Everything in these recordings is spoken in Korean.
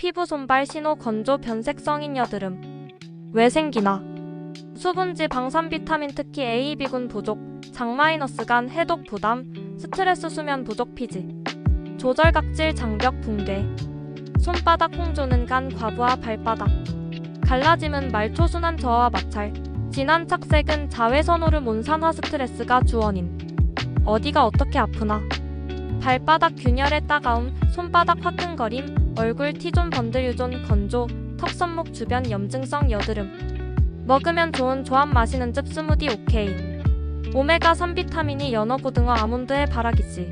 피부 손발 신호 건조 변색성인 여드름. 왜 생기나? 수분지 방산 비타민 특히 A, B군 부족, 장-간 해독 부담, 스트레스 수면 부족 피지, 조절 각질 장벽 붕괴, 손바닥 홍조는 간 과부하 발바닥, 갈라짐은 말초 순환 저하와 마찰, 진한 착색은 자외선 호르몬 산화 스트레스가 주원인. 어디가 어떻게 아프나? 발바닥 균열의 따가움, 손바닥 화끈거림, 얼굴 T존 번들 유존 건조, 턱선목 주변 염증성 여드름. 먹으면 좋은 조합 마시는 즙 스무디 오케이. 오메가3 비타민이 연어 고등어 아몬드의 바라기씨.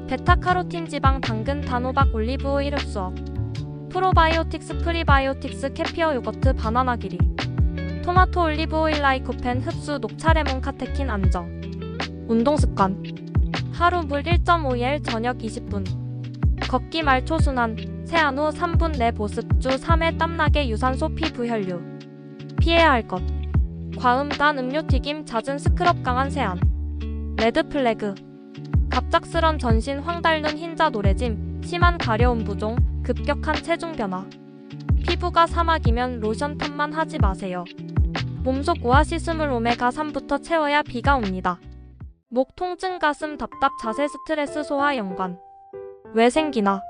베타카로틴 지방 당근 단호박 올리브 오일 흡수업. 프로바이오틱스 프리바이오틱스 캐피어 요거트 바나나 기리. 토마토 올리브 오일 라이코펜 흡수 녹차 레몬 카테킨 안정. 운동 습관. 하루 물 1.5L 저녁 20분. 걷기 말초 순환. 세안 후 3분 내 보습 주 3회 땀나게 유산소 피부 혈류. 피해야 할 것. 과음 단 음료 튀김 잦은 스크럽 강한 세안. 레드 플래그. 갑작스런 전신 황달눈 흰자 노래짐 심한 가려움 부종 급격한 체중 변화. 피부가 사막이면 로션 탓만 하지 마세요. 몸속 오아시스물 오메가3부터 채워야 비가 옵니다. 목 통증 가슴 답답 자세 스트레스 소화 연관. 왜 생기나?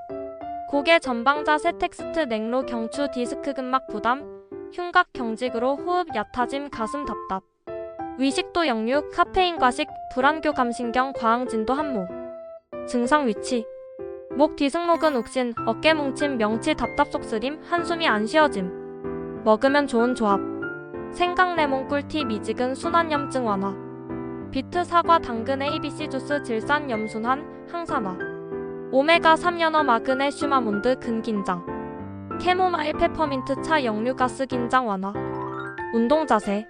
고개 전방 자세 텍스트 냉로 경추 디스크 근막 부담 흉곽 경직으로 호흡 얕아짐 가슴 답답. 위식도 역류 카페인 과식 불안교감 신경 과항 진도 한모. 증상 위치. 목 뒤승모근 욱신 어깨 뭉침 명치 답답 속쓰림 한숨이 안 쉬어짐. 먹으면 좋은 조합. 생강 레몬 꿀티 미지근 순환염증 완화. 비트 사과 당근 ABC 주스 질산 염순환 항산화. 오메가3 연어 마그네슘 아몬드 근긴장. 캐모마일 페퍼민트 차 역류 가스 긴장 완화. 운동 자세.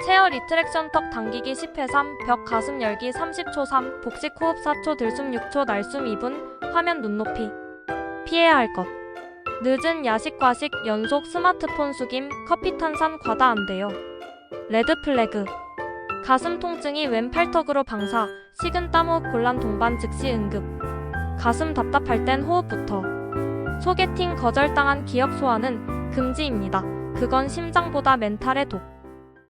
체어 리트렉션 턱 당기기 10회 3 벽 가슴 열기 30초 3 복식 호흡 4초 들숨 6초 날숨 2분 화면 눈높이. 피해야 할 것. 늦은 야식 과식 연속 스마트폰 숙임 커피 탄산 과다 안 돼요. 레드 플래그. 가슴 통증이 왼 팔턱으로 방사 식은 땀 호흡 곤란 동반 즉시 응급. 가슴 답답할 땐 호흡부터. 소개팅 거절당한 기억 소화는 금지입니다. 그건 심장보다 멘탈의 독.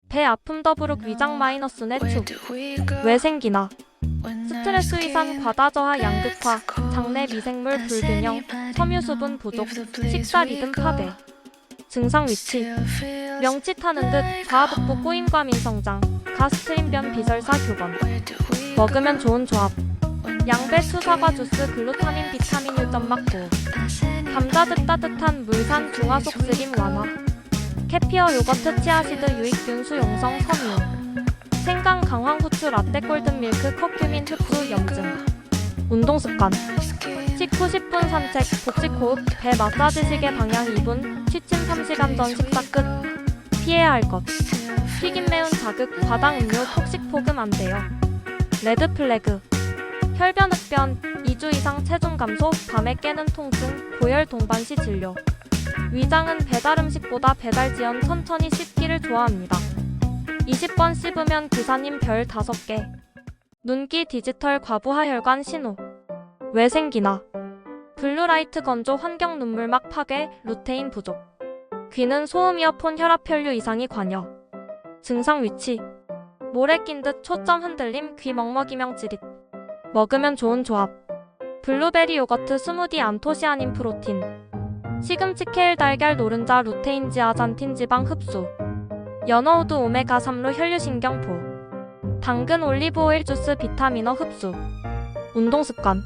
배 아픔 더부룩 위장 마이너스 내축. 왜 생기나? 스트레스 위산 과다 저하 양극화 장내 미생물 불균형 섬유 수분 부족 식사 리듬 파괴. 증상 위치. 명치 타는 듯 좌북부 꼬임과 민성장 가스트림변 비설사 교건. 먹으면 좋은 조합. 양배추 사과 주스 글루타민 비타민 유점 막고. 감자즙 따뜻한 물산 중화 속쓰림 완화. 캐피어 요거트 치아시드 유익균 수용성 섬유. 생강 강황 후추 라떼 골든밀크 커큐민 흡수 염증. 운동 습관. 식후 10분 산책 복식 호흡 배 마사지 시계 방향 2분 취침 3시간 전 식사 끝. 피해야 할 것. 튀김 매운 자극 과당 음료 폭식 포금 안 돼요. 레드 플래그. 혈변 흑변 2주 이상 체중 감소 밤에 깨는 통증 고열 동반시 진료. 위장은 배달 음식보다 배달 지연 천천히 씹기를 좋아합니다. 20번 씹으면 기사님 별 5개. 눈기 디지털 과부하 혈관 신호. 왜 생기나? 블루라이트 건조 환경 눈물막 파괴 루테인 부족. 귀는 소음 이어폰 혈압 혈류 이상이 관여. 증상 위치. 모래 낀 듯 초점 흔들림 귀 먹먹이명 찌릿. 먹으면 좋은 조합. 블루베리 요거트 스무디 안토시아닌 프로틴. 시금치 케일 달걀 노른자 루테인 지아잔틴 지방 흡수. 연어우드 오메가3로 혈류신경포. 당근 올리브 오일 주스 비타민어 흡수. 운동 습관.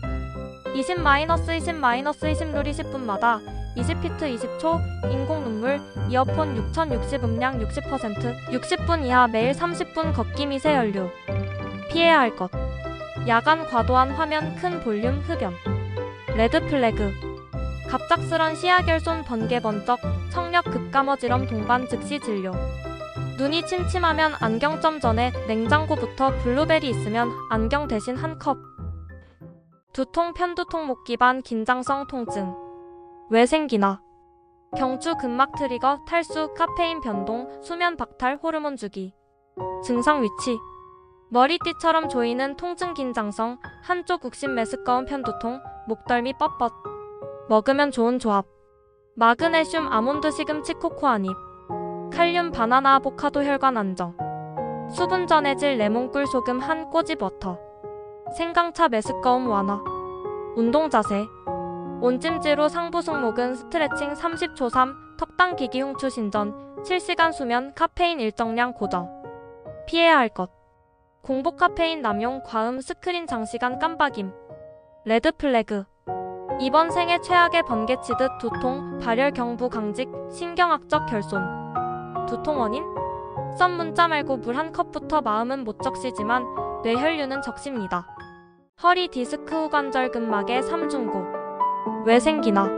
20-20-20 룰 20분마다 20피트 20초 인공 눈물 이어폰 6060 음량 60% 60분 이하 매일 30분 걷기 미세 연료. 피해야 할 것. 야간 과도한 화면 큰 볼륨 흡연. 레드 플래그. 갑작스런 시야결손 번개 번쩍 청력 급감어지럼 동반 즉시 진료. 눈이 침침하면 안경점 전에 냉장고부터 블루베리 있으면 안경 대신 한 컵. 두통 편두통 목 기반 긴장성 통증. 왜 생기나? 경추 근막 트리거 탈수 카페인 변동 수면 박탈 호르몬 주기. 증상 위치. 머리띠처럼 조이는 통증 긴장성 한쪽 욱신 메스꺼운 편두통 목덜미 뻣뻣. 먹으면 좋은 조합. 마그네슘 아몬드 시금치 코코아 닙, 칼륨 바나나 아보카도 혈관 안정, 수분 전해질 레몬 꿀 소금 한 꼬집 워터, 생강차 메스꺼움 완화, 운동 자세, 온찜지로 상부 승모근 스트레칭 30초 3, 턱당 기기 흉추 신전, 7시간 수면 카페인 일정량 고정. 피해야 할 것. 공복 카페인 남용 과음 스크린 장시간 깜박임. 레드 플래그. 이번 생애 최악의 번개치듯 두통, 발열 경부 강직, 신경학적 결손. 두통 원인? 썸 문자 말고 물 한 컵부터 마음은 못 적시지만 뇌혈류는 적십니다. 허리 디스크 후관절 근막의 삼중고. 왜 생기나?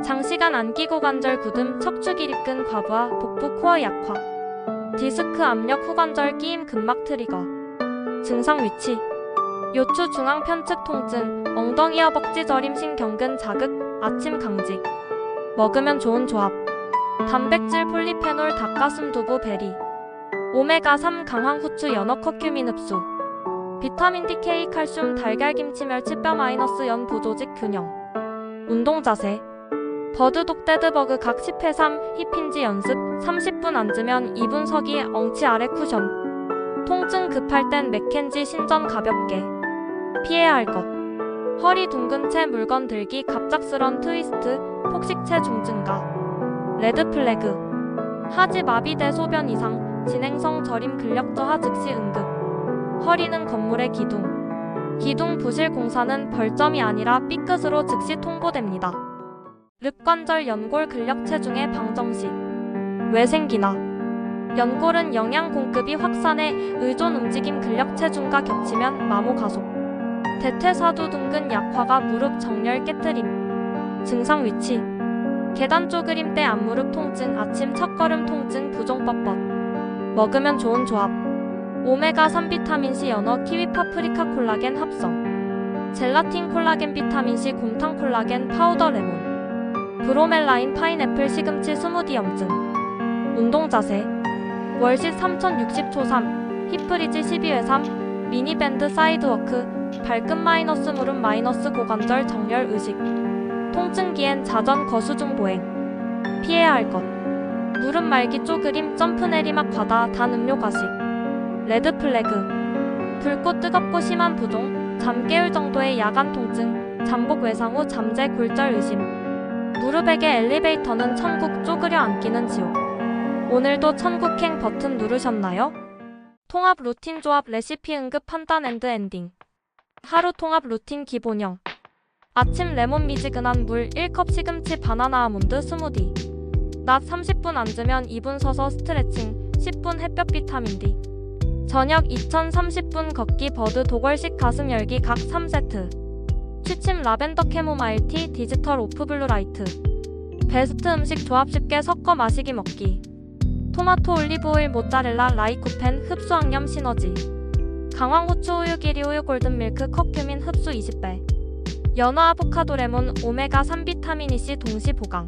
장시간 안 끼고 관절 굳음, 척추 기립근 과부하, 복부 코어 약화. 디스크 압력 후관절 끼임 근막 트리거. 증상 위치. 요추 중앙 편측 통증, 엉덩이 허벅지 저림 신경근 자극, 아침 강직. 먹으면 좋은 조합. 단백질 폴리페놀 닭가슴 두부 베리. 오메가3 강황 후추 연어 커큐민 흡수. 비타민 D K 칼슘 달걀김치 멸치 뼈 마이너스 연 보조직 균형. 운동 자세. 버드 독데드버그 각 10회 3 힙힌지 연습 30분 앉으면 2분 서기 엉치 아래 쿠션. 통증 급할 땐 맥켄지 신전 가볍게. 피해야 할 것. 허리 둥근 채 물건 들기 갑작스런 트위스트 폭식체 중증가. 레드 플래그. 하지 마비대 소변 이상 진행성 저림 근력 저하 즉시 응급. 허리는 건물의 기둥. 기둥 부실 공사는 벌점이 아니라 삐끗으로 즉시 통보됩니다. 릅관절 연골 근력 체중의 방정식. 왜 생기나? 연골은 영양 공급이 확산해 의존 움직임 근력 체중과 겹치면 마모 가속. 대퇴사두 둥근 약화가 무릎 정렬 깨트림. 증상 위치. 계단 쪼그림 때 앞무릎 통증, 아침 첫걸음 통증, 부종 뻣뻣. 먹으면 좋은 조합. 오메가3 비타민C 연어 키위 파프리카 콜라겐 합성. 젤라틴 콜라겐 비타민C 곰탕 콜라겐 파우더 레몬. 브로멜라인 파인애플 시금치 스무디 염증. 운동 자세. 월식 3060초 3, 힙브리지 12회 3, 미니밴드 사이드워크, 발끝 마이너스 무릎 마이너스 고관절 정렬 의식. 통증기엔 자전 거수중 보행. 피해야 할 것. 무릎 말기 쪼그림, 점프 내리막 과다, 단 음료 과식. 레드 플래그. 붉고 뜨겁고 심한 부종, 잠 깨울 정도의 야간 통증, 잠복 외상 후 잠재 골절 의심. 무릎에게 엘리베이터는 천국, 쪼그려 앉기는 지옥. 오늘도 천국행 버튼 누르셨나요? 통합 루틴 조합 레시피 응급 판단 앤드 엔딩. 하루 통합 루틴 기본형. 아침 레몬 미지근한 물 1컵 시금치 바나나 아몬드 스무디. 낮 30분 앉으면 2분 서서 스트레칭 10분 햇볕 비타민 D. 저녁 2030분 걷기 버드 도걸식 가슴 열기 각 3세트. 취침 라벤더 캐모마일 티 디지털 오프 블루 라이트. 베스트 음식 조합 쉽게 섞어 마시기 먹기. 토마토 올리브 오일 모짜렐라 라이코펜 흡수 양념 시너지. 강황 후추 우유 기리 우유 골든 밀크 커큐민 흡수 20배. 연어 아보카도 레몬 오메가3 비타민 C 동시 보강.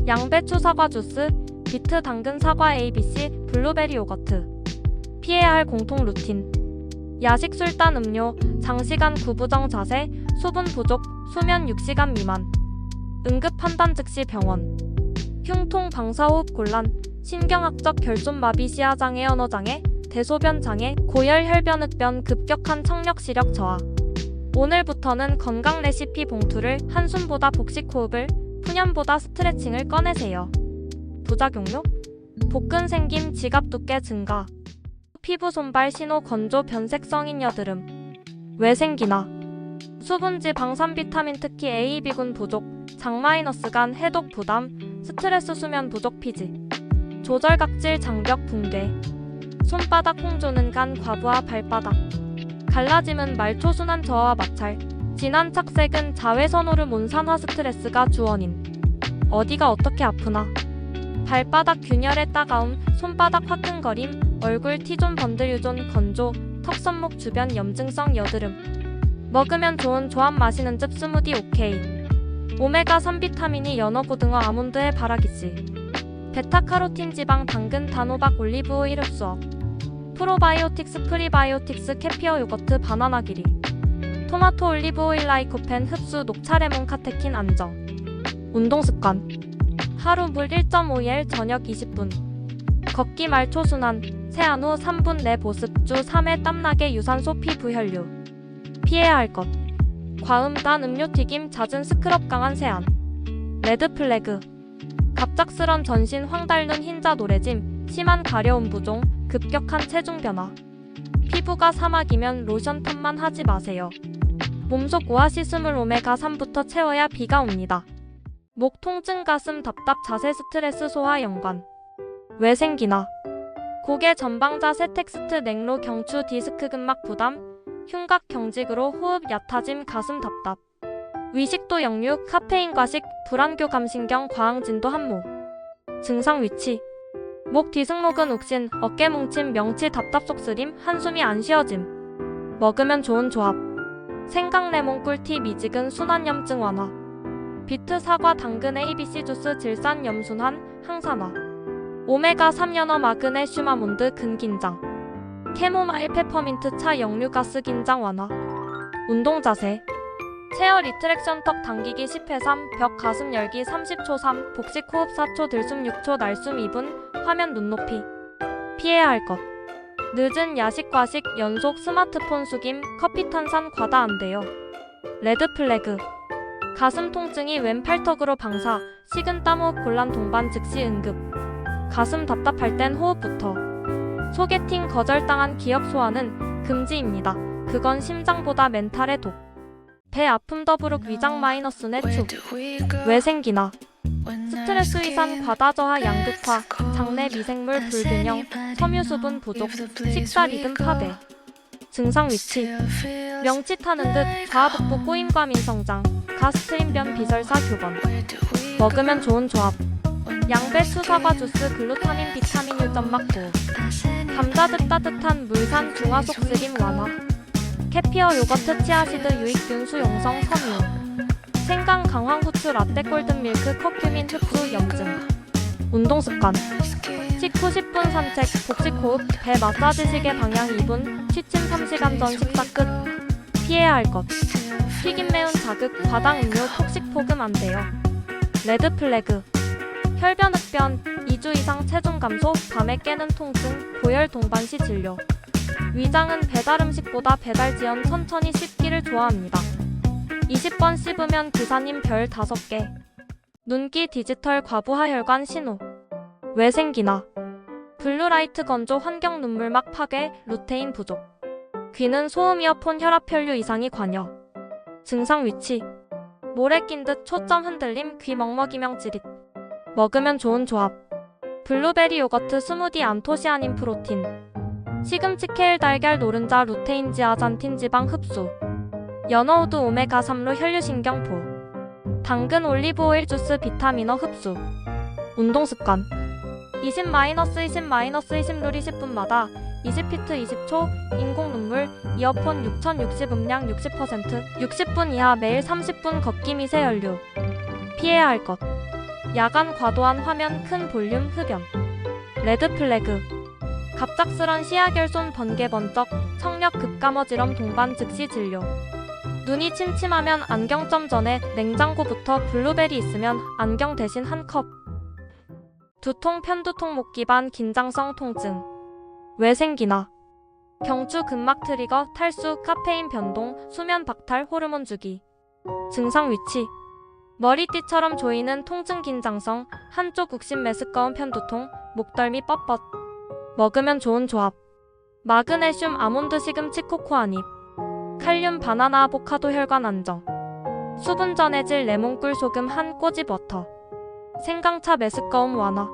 양배추 사과 주스, 비트 당근 사과 ABC 블루베리 요거트. 피해야 할 공통 루틴. 야식 술단 음료, 장시간 구부정 자세, 수분 부족, 수면 6시간 미만. 응급 판단 즉시 병원. 흉통 방사호흡 곤란, 신경학적 결손마비 시야장애 언어장애, 대소변장애, 고열 혈변흑변 급격한 청력 시력 저하. 오늘부터는 건강 레시피 봉투를 한숨보다 복식호흡을, 푸념보다 스트레칭을 꺼내세요. 부작용료? 복근 생김, 지갑 두께 증가. 피부 손발 신호 건조 변색 성인 여드름. 왜 생기나? 수분지 방산 비타민 특히 A, B군 부족, 장 마이너스 간 해독 부담, 스트레스 수면 부족 피지. 조절 각질 장벽 붕괴. 손바닥 홍조는 간 과부하 발바닥. 갈라짐은 말초 순환 저하와 마찰. 진한 착색은 자외선 호르몬 산화 스트레스가 주원인. 어디가 어떻게 아프나? 발바닥 균열의 따가움, 손바닥 화끈거림, 얼굴 T존 번들 유존 건조, 턱선목 주변 염증성 여드름. 먹으면 좋은 조합 마시는 즙 스무디 오케이. 오메가3 비타민이 연어 고등어 아몬드에 바라기씨. 베타카로틴 지방 당근 단호박 올리브 오일 흡수업. 프로바이오틱스 프리바이오틱스 캐피어 요거트 바나나 기리. 토마토 올리브 오일 라이코펜 흡수 녹차 레몬 카테킨 안정. 운동 습관. 하루 물 1.5ml 저녁 20분. 걷기 말 초순환. 세안 후 3분 내 보습. 주 3회 땀나게 유산소 피부 혈류. 피해야 할 것. 과음 단 음료 튀김 잦은 스크럽 강한 세안. 레드 플래그. 갑작스런 전신 황달눈 흰자 노래짐. 심한 가려움 부종. 급격한 체중 변화. 피부가 사막이면 로션 탓만 하지 마세요. 몸속 오아시스물 오메가3부터 채워야 비가 옵니다. 목 통증 가슴 답답 자세 스트레스 소화 연관. 왜 생기나? 고개 전방자 세텍스트 냉로 경추 디스크 근막 부담. 흉곽 경직으로 호흡 얕아짐 가슴 답답. 위식도 역류 카페인 과식 불안교 감신경 과항진도 한모. 증상 위치. 목 뒤승모근 욱신 어깨 뭉침 명치 답답 속쓰림 한숨이 안 쉬어짐. 먹으면 좋은 조합. 생강 레몬 꿀티 미지근 순환염증 완화. 비트 사과 당근 ABC 주스 질산 염순환 항산화. 오메가3 연어 마그네슘 아몬드 근긴장. 캐모마일 페퍼민트 차 역류 가스 긴장 완화. 운동 자세. 체어 리트랙션 턱 당기기 10회 3 벽 가슴 열기 30초 3 복식 호흡 4초 들숨 6초 날숨 2분 화면 눈높이. 피해야 할 것. 늦은 야식 과식 연속 스마트폰 숙임 커피 탄산 과다 안 돼요. 레드 플래그. 가슴 통증이 왼 팔턱으로 방사 식은 땀 후 곤란 동반 즉시 응급. 가슴 답답할 땐 호흡부터. 소개팅 거절당한 기억 소화는 금지입니다. 그건 심장보다 멘탈의 독. 배 아픔 더부룩 위장 마이너스 내축. 왜 생기나? 스트레스 위산 과다 저하 양극화 장내 미생물 불균형 섬유 수분 부족 식사 리듬 파괴. 증상 위치. 명치 타는 듯 좌북부 꼬임 과민 성장 가스트림변 비설사 교번. 먹으면 좋은 조합. 양배추 사과 주스 글루타민 비타민 유점 막고. 감자즙 따뜻한 물산 중화 속쓰림 완화. 캐피어 요거트 치아시드 유익균 수용성 섬유. 생강 강황 후추 라떼 골든밀크 커큐민 흡수 염증. 운동습관. 식후 10분 산책 복식 호흡 배 마사지 시계 방향 2분 취침 3시간 전 식사 끝. 피해야 할 것. 튀김 매운 자극 과당 음료 폭식 폭음 안 돼요. 레드 플래그. 혈변 흡변 2주 이상 체중 감소 밤에 깨는 통증 고열 동반시 진료. 위장은 배달 음식보다 배달 지연 천천히 씹기를 좋아합니다. 20번 씹으면 기사님 별 5개. 눈기 디지털 과부하 혈관 신호. 왜 생기나? 블루라이트 건조 환경 눈물막 파괴 루테인 부족. 귀는 소음 이어폰 혈압 혈류 이상이 관여. 증상 위치. 모래 낀 듯 초점 흔들림 귀 먹먹이명 찌릿. 먹으면 좋은 조합. 블루베리 요거트 스무디 안토시아닌 프로틴. 시금치 케일 달걀 노른자 루테인 지아잔틴 지방 흡수. 연어우드 오메가3로 혈류신경포. 당근 올리브오일 주스 비타민어 흡수. 운동습관. 20-20-20-20룰 20분마다 20피트 20초 인공 눈물 이어폰 6060 음량 60% 60분 이하 매일 30분 걷기 미세 혈류. 피해야 할 것. 야간 과도한 화면 큰 볼륨 흡연. 레드 플래그. 갑작스런 시야결손 번개 번쩍 청력 급감어지럼 동반 즉시 진료. 눈이 침침하면 안경점 전에 냉장고부터 블루베리 있으면 안경 대신 한 컵. 두통 편두통 목 기반 긴장성 통증. 왜 생기나? 경추 근막 트리거 탈수 카페인 변동 수면 박탈 호르몬 주기. 증상 위치. 머리띠처럼 조이는 통증 긴장성 한쪽 욱신 메스꺼운 편두통 목덜미 뻣뻣. 먹으면 좋은 조합. 마그네슘 아몬드 시금치 코코아 잎. 칼륨 바나나 아보카도 혈관 안정. 수분 전해질 레몬꿀 소금 한 꼬집 워터. 생강차 메스꺼움 완화.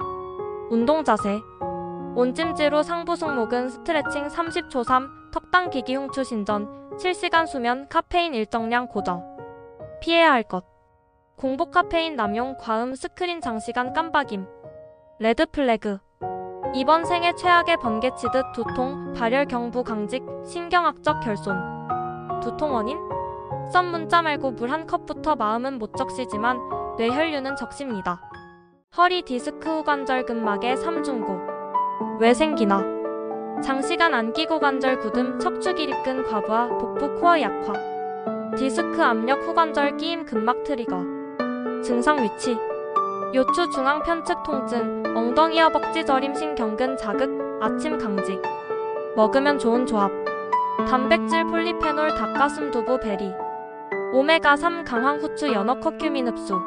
운동 자세. 온찜지로 상부 승모근 스트레칭 30초 3 턱당 기기 흉추 신전 7시간 수면 카페인 일정량 고정. 피해야 할 것. 공복 카페인 남용 과음 스크린 장시간 깜박임. 레드 플래그. 이번 생애 최악의 번개치듯 두통, 발열 경부 강직, 신경학적 결손. 두통 원인? 썸 문자 말고 물 한 컵부터 마음은 못 적시지만 뇌혈류는 적십니다. 허리 디스크 후관절 근막의 삼중고. 왜 생기나? 장시간 안 끼고 관절 굳음 척추 기립근 과부하 복부 코어 약화. 디스크 압력 후관절 끼임 근막 트리거. 증상 위치. 요추 중앙 편측 통증, 엉덩이 허벅지 저림 신경근 자극, 아침 강직. 먹으면 좋은 조합. 단백질 폴리페놀 닭가슴 두부 베리. 오메가3 강황 후추 연어 커큐민 흡수.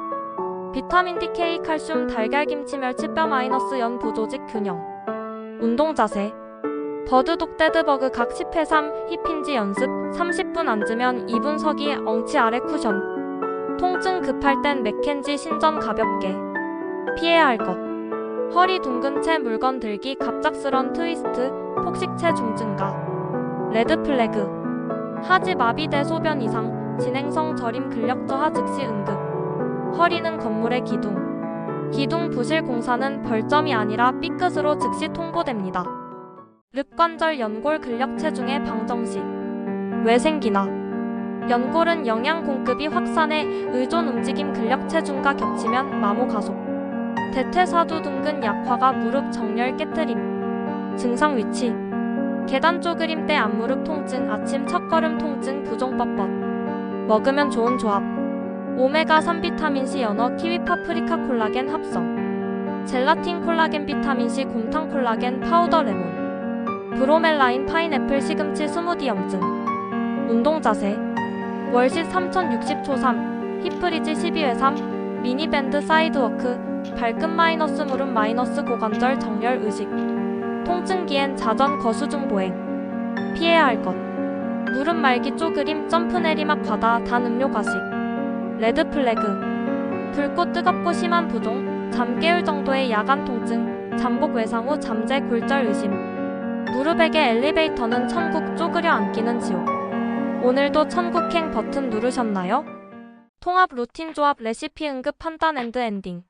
비타민 D K 칼슘 달걀 김치 멸치 뼈 마이너스 연 부조직 균형. 운동 자세. 버드 독데드버그 각 10회 3 힙힌지 연습 30분 앉으면 2분 서기 엉치 아래 쿠션. 통증 급할 땐 맥켄지 신전 가볍게. 피해야 할 것. 허리 둥근 채 물건 들기 갑작스런 트위스트 폭식 체중 증가. 레드 플래그. 하지 마비대 소변 이상 진행성 저림 근력 저하 즉시 응급. 허리는 건물의 기둥. 기둥 부실 공사는 벌점이 아니라 삐끗으로 즉시 통보됩니다. 륵관절 연골 근력 체중의 방정식. 왜 생기나? 연골은 영양 공급이 확산해 의존 움직임 근력 체중과 겹치면 마모 가속. 대퇴사두 둥근 약화가 무릎 정렬 깨트림. 증상 위치. 계단 쪼그림 때 앞무릎 통증, 아침 첫걸음 통증, 부종 뻣뻣. 먹으면 좋은 조합. 오메가3 비타민C 연어 키위 파프리카 콜라겐 합성. 젤라틴 콜라겐 비타민C 곰탕 콜라겐 파우더 레몬. 브로멜라인 파인애플 시금치 스무디 염증. 운동 자세. 월식 3060초 3 힙브리지 12회 3 미니밴드 사이드워크. 발끝 마이너스 무릎 마이너스 고관절 정렬 의식. 통증기엔 자전 거수중 보행. 피해야 할 것. 무릎 말기 쪼그림 점프 내리막 과다 단 음료 과식. 레드 플래그. 붉고 뜨겁고 심한 부종, 잠 깨울 정도의 야간 통증, 잠복 외상 후 잠재 골절 의심. 무릎에게 엘리베이터는 천국 쪼그려 앉기는 지옥. 오늘도 천국행 버튼 누르셨나요? 통합 루틴 조합 레시피 응급 판단 앤드 엔딩.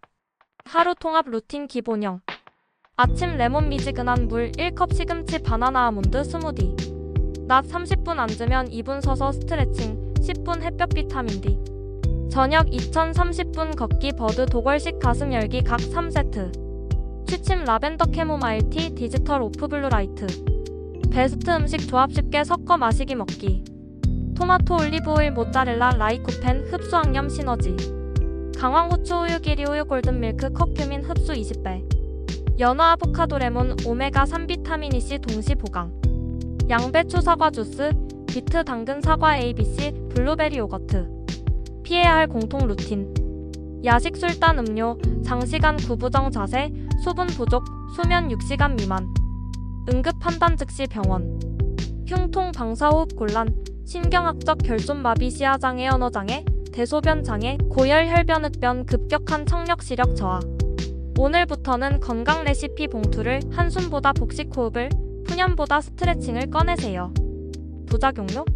하루 통합 루틴 기본형. 아침 레몬 미지근한 물 1컵 시금치 바나나 아몬드 스무디. 낮 30분 앉으면 2분 서서 스트레칭 10분 햇볕 비타민 D. 저녁 2030분 걷기 버드 도걸식 가슴 열기 각 3세트. 취침 라벤더 캐모마일 티 디지털 오프 블루 라이트. 베스트 음식 조합 쉽게 섞어 마시기 먹기. 토마토 올리브 오일 모짜렐라 라이코펜 흡수 항염 시너지. 강황 후추 우유 기리 우유 골든 밀크 커큐민 흡수 20배. 연어 아보카도 레몬 오메가3 비타민 C 동시 보강. 양배추 사과 주스 비트 당근 사과 ABC 블루베리 요거트. 피해야 할 공통 루틴. 야식 술단 음료 장시간 구부정 자세 수분 부족 수면 6시간 미만. 응급 판단 즉시 병원. 흉통 방사호흡 곤란 신경학적 결손마비 시야장애 언어장애 대소변장애 고열 혈변 흡변 급격한 청력 시력 저하. 오늘부터는 건강 레시피 봉투를 한숨보다 복식 호흡을 푸념보다 스트레칭을 꺼내세요. 부작용료?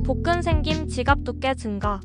복근 생김 지갑 두께 증가.